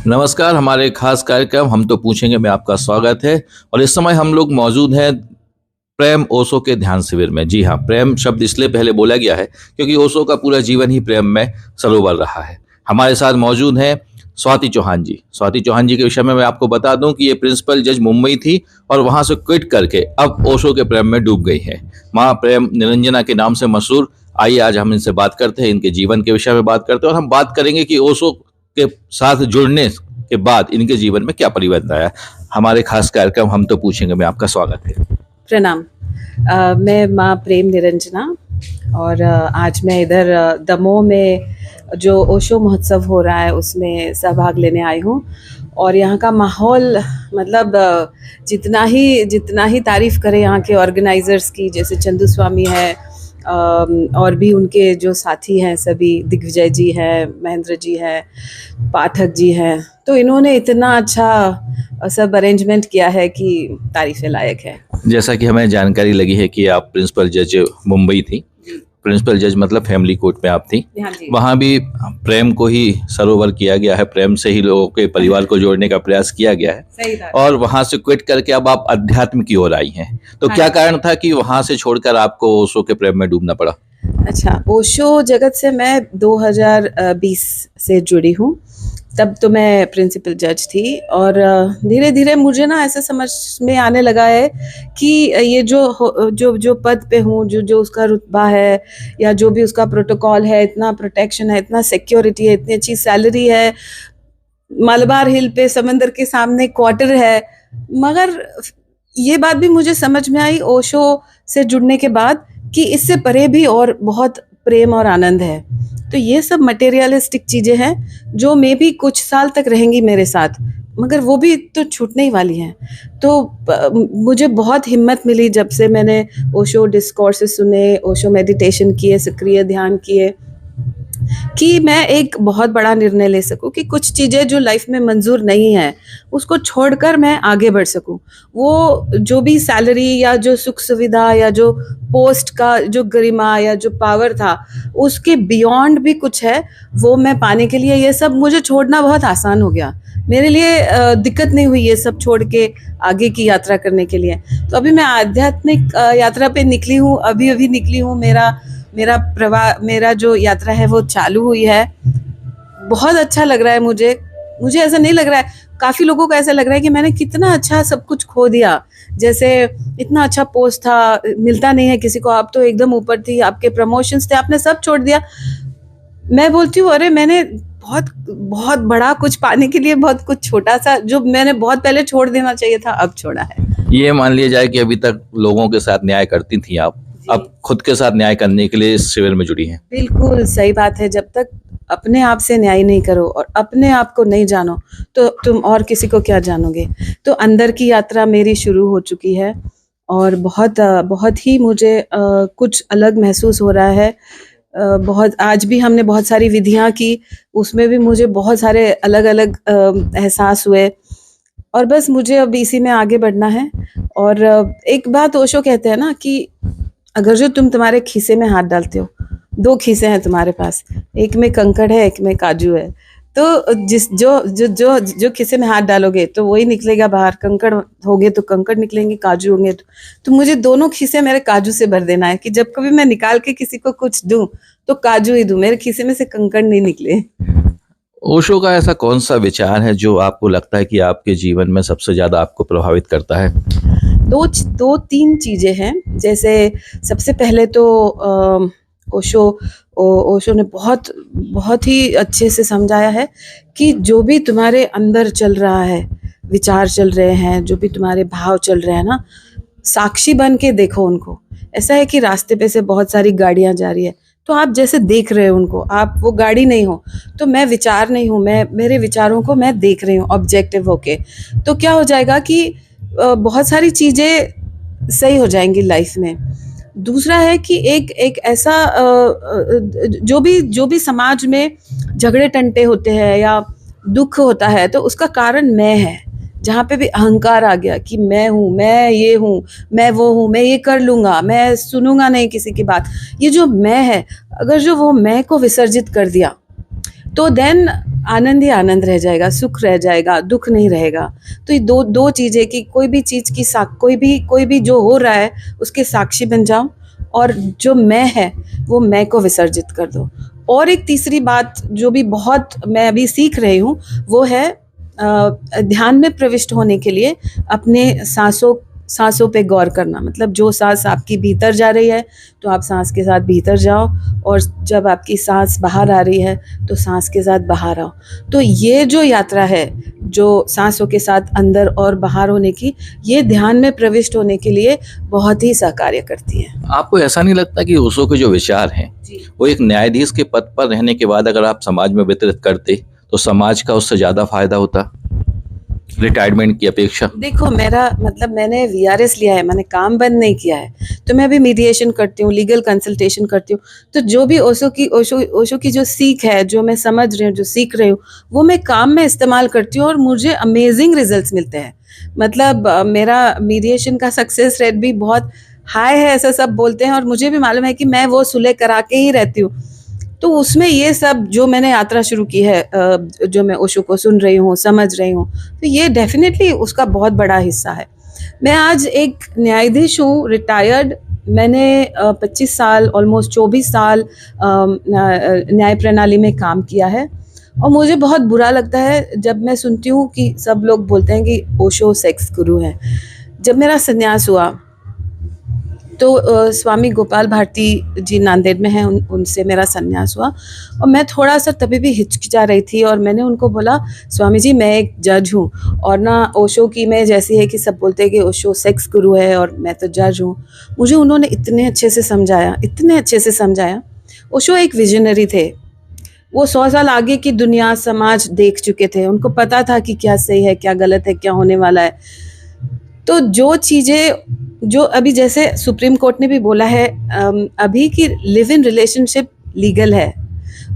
नमस्कार। हमारे खास कार्यक्रम हम तो पूछेंगे में आपका स्वागत है। और इस समय हम लोग मौजूद हैं प्रेम ओशो के ध्यान शिविर में। जी हाँ, प्रेम शब्द इसलिए पहले बोला गया है क्योंकि ओशो का पूरा जीवन ही प्रेम में सरोवर रहा है। हमारे साथ मौजूद हैं स्वाति चौहान जी। स्वाति चौहान जी के विषय में मैं आपको बता दूं कि ये प्रिंसिपल जज मुंबई थी और वहां से क्विट करके अब ओशो के प्रेम में डूब गई है। माँ प्रेम निरंजना के नाम से मशहूर। आइए आज हम इनसे बात करते हैं, इनके जीवन के विषय में बात करते हैं और हम बात करेंगे कि ओशो के साथ जुड़ने के बाद इनके जीवन में क्या परिवर्तन आया। हमारे खास कार्यक्रम हम तो पूछेंगे में आपका स्वागत है। प्रणाम। मैं माँ प्रेम निरंजना और आज मैं इधर दमोह में जो ओशो महोत्सव हो रहा है उसमें सहभाग लेने आई हूँ। और यहाँ का माहौल मतलब जितना ही तारीफ़ करें यहाँ के ऑर्गेनाइजर्स की, जैसे चंदू स्वामी है और भी उनके जो साथी हैं सभी, दिग्विजय जी हैं, महेंद्र जी हैं, पाठक जी हैं, तो इन्होंने इतना अच्छा सब अरेंजमेंट किया है कि तारीफ़ लायक है। जैसा कि हमें जानकारी लगी है कि आप प्रिंसिपल जज मुंबई थी। प्रिंसिपल जज मतलब फैमिली कोर्ट में आप थी। वहाँ भी प्रेम को ही सरोवर किया गया है, प्रेम से ही लोगों के परिवार को जोड़ने का प्रयास किया गया है। और वहाँ से क्विट करके अब आप अध्यात्म की ओर आई हैं, तो क्या कारण था कि वहाँ से छोड़कर आपको ओशो के प्रेम में डूबना पड़ा? अच्छा, ओशो जगत से मैं 2020 से जुड़ी हूँ। तब तो मैं प्रिंसिपल जज थी और धीरे धीरे मुझे ना ऐसे समझ में आने लगा है कि ये जो पद पे हूँ, जो उसका रुतबा है या जो भी उसका प्रोटोकॉल है, इतना प्रोटेक्शन है, इतना सिक्योरिटी है, इतनी अच्छी सैलरी है, मलबार हिल पे समंदर के सामने क्वार्टर है, मगर ये बात भी मुझे समझ में आई ओशो से जुड़ने के बाद कि इससे परे भी और बहुत प्रेम और आनंद है। तो ये सब मटेरियलिस्टिक चीज़ें हैं जो मे भी कुछ साल तक रहेंगी मेरे साथ, मगर वो भी तो छूटने ही वाली हैं। तो मुझे बहुत हिम्मत मिली जब से मैंने ओशो डिस्कोर्सेस सुने, ओशो मेडिटेशन किए, सक्रिय ध्यान किए, कि मैं एक बहुत बड़ा निर्णय ले सकूं कि कुछ चीज़ें जो लाइफ में मंजूर नहीं है उसको छोड़कर मैं आगे बढ़ सकूं। वो जो भी सैलरी या जो सुख सुविधा या जो पोस्ट का जो गरिमा या जो पावर था उसके बियॉन्ड भी कुछ है, वो मैं पाने के लिए ये सब मुझे छोड़ना बहुत आसान हो गया। मेरे लिए दिक्कत नहीं हुई ये सब छोड़ के आगे की यात्रा करने के लिए। तो अभी मैं आध्यात्मिक यात्रा पे निकली हूँ, अभी निकली हूँ। मेरा जो यात्रा है वो चालू हुई है। बहुत अच्छा लग रहा है मुझे ऐसा नहीं लग रहा है, काफ़ी लोगों को ऐसा लग रहा है कि मैंने कितना अच्छा सब कुछ खो दिया। जैसे इतना अच्छा पोस्ट था, मिलता नहीं है किसी को, आप तो एकदम ऊपर थी, आपके प्रमोशंस थे, आपने सब छोड़ दिया। मैं बोलती हूँ अरे मैंने बहुत बड़ा कुछ पाने के लिए बहुत कुछ छोटा सा जो मैंने बहुत पहले छोड़ देना चाहिए था अब छोड़ा है। ये मान लिया जाए कि अभी तक लोगों के साथ न्याय करती थी आप, अब खुद के साथ न्याय करने के लिए इस शिविर में जुड़ी हैं। बिल्कुल सही बात है। जब तक अपने आप से न्याय नहीं करो और अपने आप को नहीं जानो तो तुम और किसी को क्या जानोगे। तो अंदर की यात्रा मेरी शुरू हो चुकी है और बहुत ही मुझे कुछ अलग महसूस हो रहा है। आज भी हमने बहुत सारी विधियां की, उसमें भी मुझे बहुत सारे अलग अलग एहसास हुए और बस मुझे अब इसी में आगे बढ़ना है। और एक बात ओशो कहते हैं ना कि अगर जो तुम तुम्हारे खीसे में हाथ डालते हो, 2 खीसे हैं तुम्हारे पास, एक में कंकड़ है, एक में काजू है, तो जो खीसे में हाथ डालोगे तो वही निकलेगा बाहर। कंकड़ होंगे तो कंकड़ निकलेंगे, काजू होंगे तो मुझे दोनों खीसे मेरे काजू से भर देना है कि जब कभी मैं निकाल के किसी को कुछ दूं तो काजू ही दूं, मेरे खीसे में से कंकड़ नहीं निकले। ओशो का ऐसा कौन सा विचार है जो आपको लगता है कि आपके जीवन में सबसे ज्यादा आपको प्रभावित करता है? 2-3 चीज़ें हैं। जैसे सबसे पहले तो ओशो ने बहुत ही अच्छे से समझाया है कि जो भी तुम्हारे अंदर चल रहा है, विचार चल रहे हैं, जो भी तुम्हारे भाव चल रहे हैं ना, साक्षी बन के देखो उनको। ऐसा है कि रास्ते पे से बहुत सारी गाड़ियां जा रही है तो आप जैसे देख रहे हो उनको, आप वो गाड़ी नहीं हो, तो मैं विचार नहीं हूँ, मेरे विचारों को मैं देख रही हूँ ऑब्जेक्टिव होके। तो क्या हो जाएगा कि बहुत सारी चीज़ें सही हो जाएंगी लाइफ में। दूसरा है कि एक ऐसा जो भी समाज में झगड़े टंटे होते हैं या दुख होता है तो उसका कारण मैं है। जहाँ पे भी अहंकार आ गया कि मैं हूँ, मैं ये हूँ, मैं वो हूँ, मैं ये कर लूँगा, मैं सुनूंगा नहीं किसी की बात, ये जो मैं है, अगर जो वो मैं को विसर्जित कर दिया तो देन आनंद ही आनंद रह जाएगा, सुख रह जाएगा, दुख नहीं रहेगा। तो ये दो दो चीज़ें कि कोई भी चीज़ की कोई भी जो हो रहा है उसके साक्षी बन जाओ, और जो मैं है वो मैं को विसर्जित कर दो। और एक तीसरी बात जो भी बहुत मैं अभी सीख रही हूँ वो है ध्यान में प्रविष्ट होने के लिए अपने सांसों पे गौर करना। मतलब जो सांस आपकी भीतर जा रही है तो आप सांस के साथ भीतर जाओ, और जब आपकी सांस बाहर आ रही है तो सांस के साथ बाहर आओ। तो ये जो यात्रा है जो सांसों के साथ अंदर और बाहर होने की, ये ध्यान में प्रविष्ट होने के लिए बहुत ही सहकार्य करती है। आपको ऐसा नहीं लगता कि ओशो के जो विचार हैं जी। वो एक न्यायाधीश के पद पर रहने के बाद अगर आप समाज में वितरित करते तो समाज का उससे ज़्यादा फायदा होता रिटायरमेंट की अपेक्षा? देखो, मेरा मतलब मैंने वीआरएस लिया है, मैंने काम बंद नहीं किया है, तो मैं भी मीडिएशन करती हूँ, लीगल कंसल्टेशन करती हूँ। तो जो भी ओशो की जो सीख है, जो मैं समझ रही हूँ, जो सीख रही हूँ, वो मैं काम में इस्तेमाल करती हूँ और मुझे अमेजिंग रिजल्ट्स मिलते हैं। मतलब मेरा मीडिएशन का सक्सेस रेट भी बहुत हाई है, ऐसा सब बोलते हैं, और मुझे भी मालूम है कि मैं वो सुलह करा के ही रहती हूँ। तो उसमें ये सब जो मैंने यात्रा शुरू की है, जो मैं ओशो को सुन रही हूँ, समझ रही हूँ, तो ये डेफिनेटली उसका बहुत बड़ा हिस्सा है। मैं आज एक न्यायाधीश हूँ, रिटायर्ड। मैंने 25 साल, ऑलमोस्ट 24 साल न्याय प्रणाली में काम किया है, और मुझे बहुत बुरा लगता है जब मैं सुनती हूँ कि सब लोग बोलते हैं कि ओशो सेक्स गुरु है। जब मेरा संन्यास हुआ तो स्वामी गोपाल भारती जी नांदेड़ में हैं, उनसे मेरा संन्यास हुआ, और मैं थोड़ा सा तभी भी हिचकिचा रही थी, और मैंने उनको बोला, स्वामी जी मैं एक जज हूँ, और ना ओशो की मैं जैसी है कि सब बोलते हैं कि ओशो सेक्स गुरु है और मैं तो जज हूँ। मुझे उन्होंने इतने अच्छे से समझाया। ओशो एक विजनरी थे, वो 100 साल आगे की दुनिया समाज देख चुके थे, उनको पता था कि क्या सही है, क्या गलत है, क्या होने वाला है। तो जो चीज़ें जो अभी जैसे सुप्रीम कोर्ट ने भी बोला है अभी की लिव इन रिलेशनशिप लीगल है,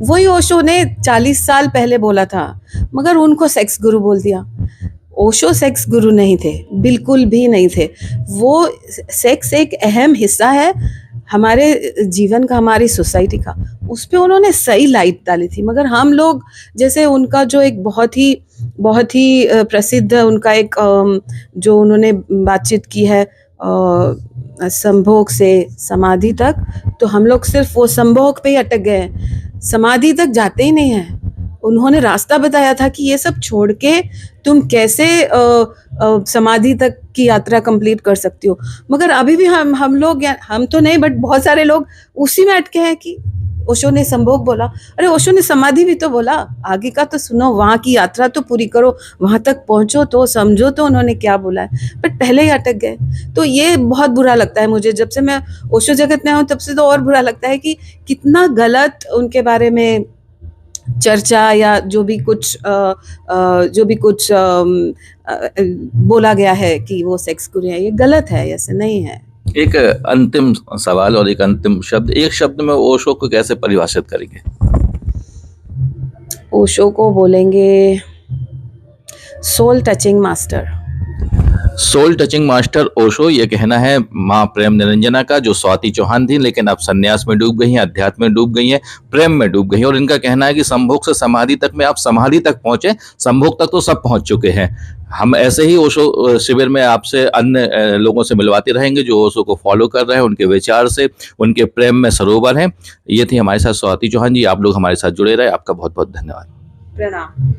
वही ओशो ने 40 साल पहले बोला था, मगर उनको सेक्स गुरु बोल दिया। ओशो सेक्स गुरु नहीं थे, बिल्कुल भी नहीं थे। वो सेक्स एक अहम हिस्सा है हमारे जीवन का, हमारी सोसाइटी का, उस पर उन्होंने सही लाइट डाली थी। मगर हम लोग जैसे उनका जो एक बहुत ही प्रसिद्ध उनका एक जो उन्होंने बातचीत की है संभोग से समाधि तक, तो हम लोग सिर्फ वो संभोग पे ही अटक गए हैं, समाधि तक जाते ही नहीं हैं। उन्होंने रास्ता बताया था कि ये सब छोड़ के तुम कैसे समाधि तक की यात्रा कंप्लीट कर सकती हो। मगर अभी भी हम लोग, हम तो नहीं बट बहुत सारे लोग उसी में अटके हैं कि ओशो ने संभोग बोला, अरे ओशो ने समाधि भी तो बोला, आगे का तो सुनो, वहाँ की यात्रा तो पूरी करो, वहाँ तक पहुँचो तो समझो तो उन्होंने क्या बोला है, बट पहले ही अटक गए। तो ये बहुत बुरा लगता है मुझे, जब से मैं ओशो जगत में हूँ तब से तो और बुरा लगता है कि कितना गलत उनके बारे में चर्चा या जो भी कुछ बोला गया है कि वो सेक्स गुरु है, ये गलत है, ऐसे नहीं है। एक अंतिम सवाल और एक अंतिम शब्द, एक शब्द में ओशो को कैसे परिभाषित करेंगे? ओशो को बोलेंगे soul touching master. Soul touching master Osho, ये कहना है माँ प्रेम निरंजना का, जो स्वाति चौहान थी लेकिन अब संन्यास में डूब गई हैं, अध्यात्म में डूब गई हैं, प्रेम में डूब गई हैं। और इनका कहना है कि संभोग से समाधि तक में आप समाधि तक पहुंचे, संभोग तक तो सब पहुंच चुके हैं। हम ऐसे ही ओशो शिविर में आपसे अन्य लोगों से मिलवाते रहेंगे जो ओशो को फॉलो कर रहे हैं, उनके विचार से, उनके प्रेम में सरोवर हैं। ये थी हमारे साथ स्वाति चौहान जी। आप लोग हमारे साथ जुड़े रहे, आपका बहुत बहुत धन्यवाद। प्रणाम।